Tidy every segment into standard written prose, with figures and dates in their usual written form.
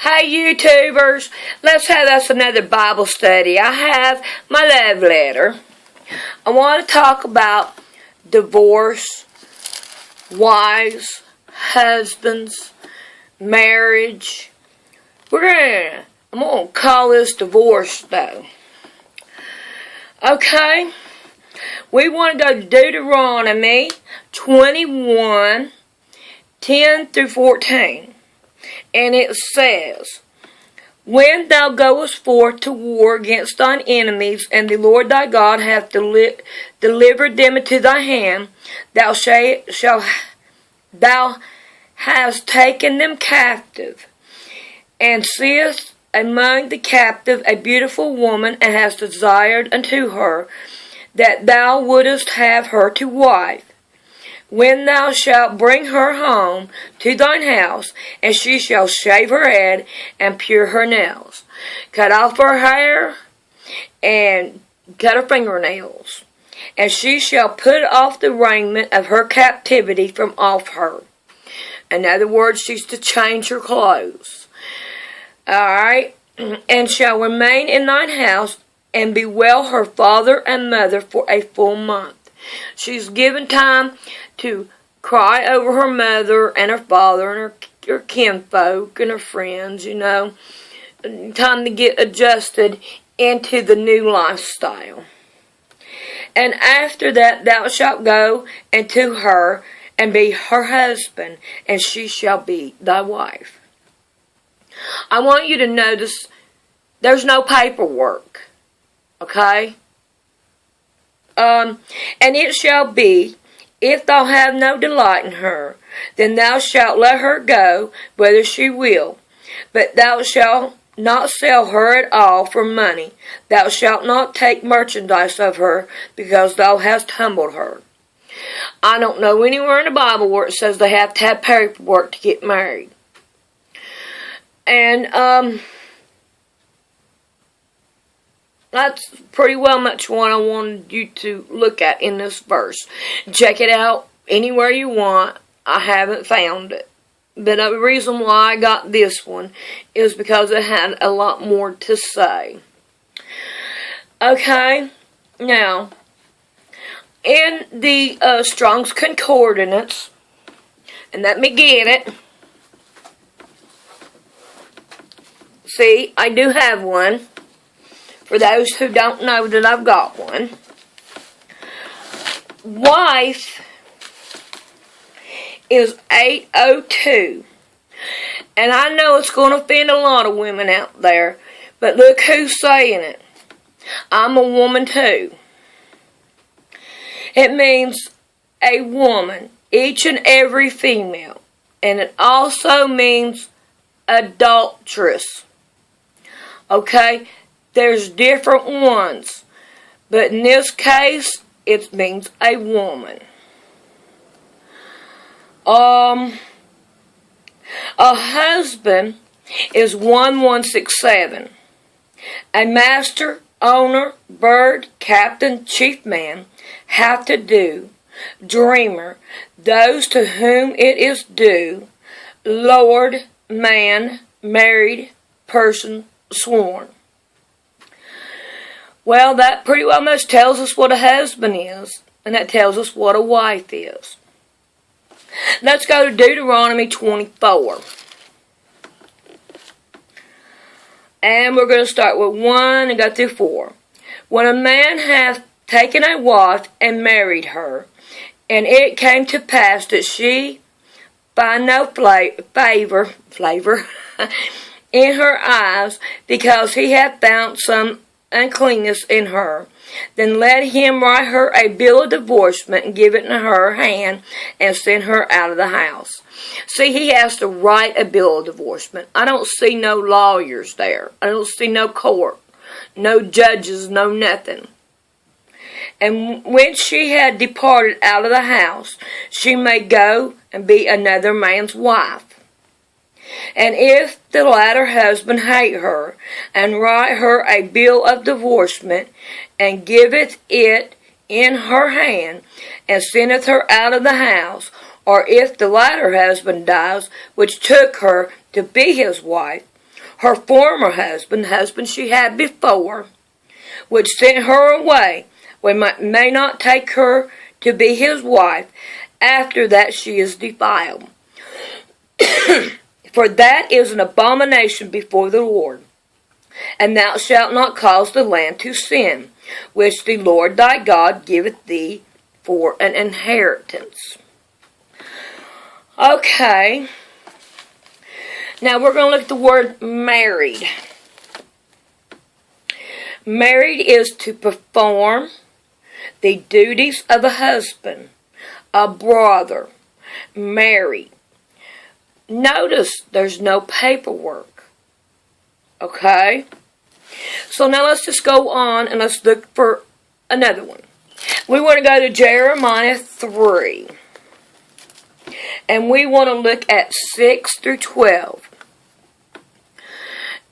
Hey YouTubers, let's have us another Bible study. I have my love letter. I want to talk about divorce, wives, husbands, marriage. I'm going to call this divorce though. Okay, we want to go to Deuteronomy 21, 10 through 14. And it says, When thou goest forth to war against thine enemies, and the Lord thy God hath delivered them into thy hand, thou hast taken them captive, and seest among the captive a beautiful woman, and hast desired unto her, that thou wouldest have her to wife. When thou shalt bring her home to thine house, and she shall shave her head, and pure her nails, cut off her hair, and cut her fingernails, and she shall put off the raiment of her captivity from off her. In other words, she's to change her clothes. Alright? And shall remain in thine house, and bewail her father and mother for a full month. She's given time to cry over her mother and her father and her kinfolk and her friends, time to get adjusted into the new lifestyle. And after that thou shalt go unto her and be her husband, and she shall be thy wife. I want you to notice there's no paperwork, okay? And it shall be, if thou have no delight in her, then thou shalt let her go, whether she will. But thou shalt not sell her at all for money. Thou shalt not take merchandise of her, because thou hast humbled her. I don't know anywhere in the Bible where it says they have to have paperwork to get married. And, that's pretty well much what I wanted you to look at in this verse. Check it out anywhere you want. I haven't found it. But the reason why I got this one is because it had a lot more to say. Okay, now, in the Strong's Concordance, and let me get it. See, I do have one. For those who don't know that I've got one. Wife is 802. And I know it's going to offend a lot of women out there. But look who's saying it. I'm a woman too. It means a woman. Each and every female. And it also means adulteress. Okay? There's different ones, but in this case, it means a woman. A husband is 1167. A master, owner, bird, captain, chief man, have to do, dreamer, those to whom it is due, lord, man, married, person, sworn. Well, that pretty well much tells us what a husband is, and that tells us what a wife is. Let's go to Deuteronomy 24. And we're going to start with 1 and go through 4. When a man hath taken a wife and married her, and it came to pass that she find no favor in her eyes, because he hath found some uncleanness in her, then let him write her a bill of divorcement and give it in her hand and send her out of the house. See, he has to write a bill of divorcement. I don't see no lawyers there. I don't see no court, no judges, no nothing. And when she had departed out of the house, she may go and be another man's wife. And if the latter husband hate her, and write her a bill of divorcement, and giveth it in her hand, and sendeth her out of the house, or if the latter husband dies, which took her to be his wife, her former husband, the husband she had before, which sent her away, we may not take her to be his wife. After that she is defiled. For that is an abomination before the Lord. And thou shalt not cause the land to sin, which the Lord thy God giveth thee for an inheritance. Okay. Now we're going to look at the word married. Married is to perform the duties of a husband, a brother, married. Notice there's no paperwork. Okay? So now let's just go on and let's look for another one. We want to go to Jeremiah 3. And we want to look at 6 through 12.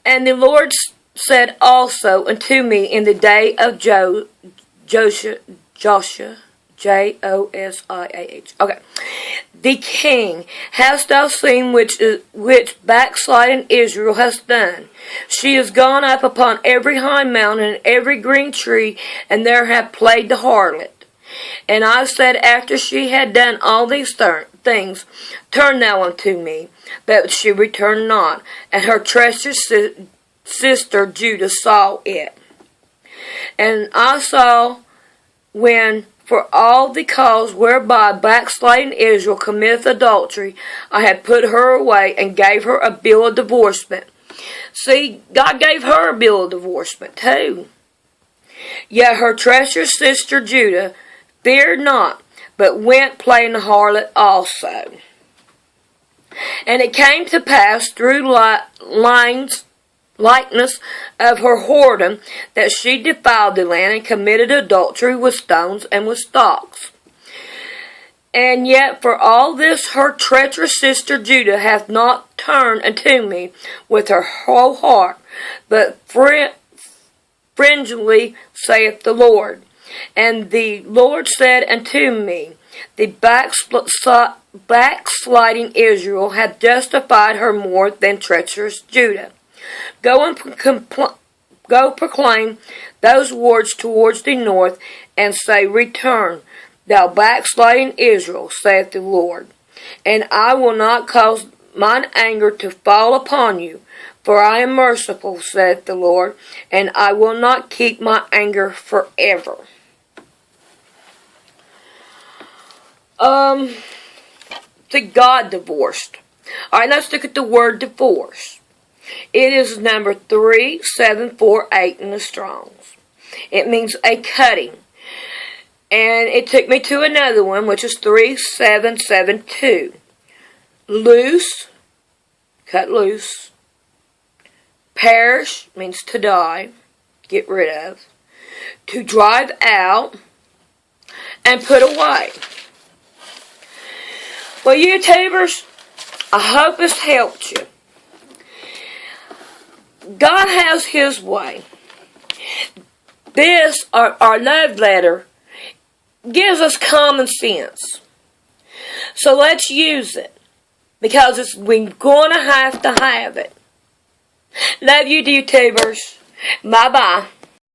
And the Lord said also unto me in the day of Joshua, Josiah, okay. The king, hast thou seen which backsliding Israel has done? She is gone up upon every high mountain and every green tree, and there hath played the harlot. And I said, after she had done all these things, turn thou unto me. But she returned not, and her treacherous sister Judah saw it. And I saw when for all the cause whereby backsliding Israel committeth adultery, I had put her away and gave her a bill of divorcement. See, God gave her a bill of divorcement too. Yet her treacherous sister Judah feared not, but went playing the harlot also. And it came to pass through likeness of her whoredom, that she defiled the land and committed adultery with stones and with stocks. And yet for all this her treacherous sister Judah hath not turned unto me with her whole heart, but fringely saith the Lord. And the Lord said unto me, the backsliding Israel hath justified her more than treacherous Judah. Go proclaim those words towards the north, and say, return, thou backsliding Israel, saith the Lord. And I will not cause mine anger to fall upon you, for I am merciful, saith the Lord, and I will not keep my anger forever. The God divorced. Alright, let's look at the word divorce. It is number 3748 in the Strong's. It means a cutting. And it took me to another one, which is 3772. Loose, cut loose. Perish means to die, get rid of. To drive out and put away. Well, YouTubers, I hope this helped you. God has His way. This, our love letter, gives us common sense. So let's use it, because we're going to have it. Love you, YouTubers. Bye-bye.